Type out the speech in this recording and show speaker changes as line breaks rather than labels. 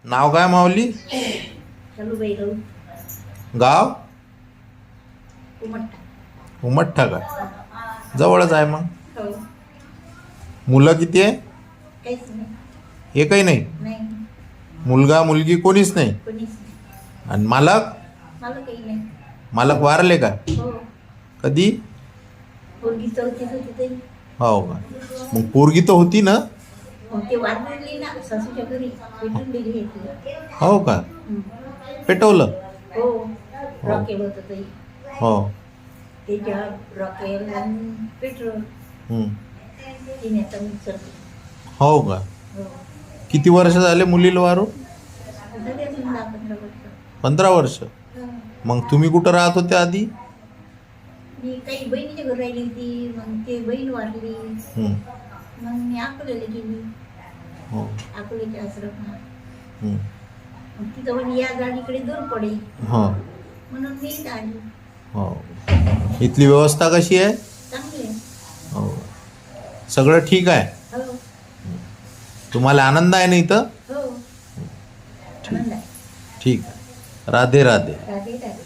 नाव काय माऊली?
शालूबाई राऊत.
गाव
उमट्टा.
उमठ्ठा का? जवळच आहे मग.
हो.
मुलं किती आहे?
काहीच नाही.
एकही नाही.
नाही,
मुलगा मुलगी कोणीच नाही.
कोणीच नाही.
आणि मालक?
मला काही नाही.
मालक वारले का?
हो.
कधी?
पोरगी चौथीत होती तरी.
हो का? मग पोरगी तर होती ना?
मग ते वारलेली ना सासूच्या घरी भेटून दिली घेतली.
हो का? पेटवलं?
हो. रॉकेल होतं तरी.
हो.
त्याच्या रॉकेल आणि पेट्रोल
हं.
पिण्याचा मिक्सर.
हो का?
हो.
किती वर्ष झाले मुलीला वारून?
झाले अजून 10-15 वर्ष.
15 वर्ष.
हो.
मग तुम्ही कुठं राहत होते आधी?
मी काही बहिणीच्या घरी राहिली होती. मग ते बहीण वारली.
हं.
मग मी अकोल्याला गेली.
हो.
अकोल्याच्या आश्रमात.
हं.
मग तिथं म्हणे या गाडीकडे दूर पडे
हो.
म्हणून मी इथं आली.
हो. इथली व्यवस्था कशी आहे?
चांगली आहे.
हो. सगळं ठीक आहे?
हो.
तुम्हाला आनंद आहे ना इथं?
हो. आनंद आहे.
ठीक आहे. राधे राधे.
राधे राधे.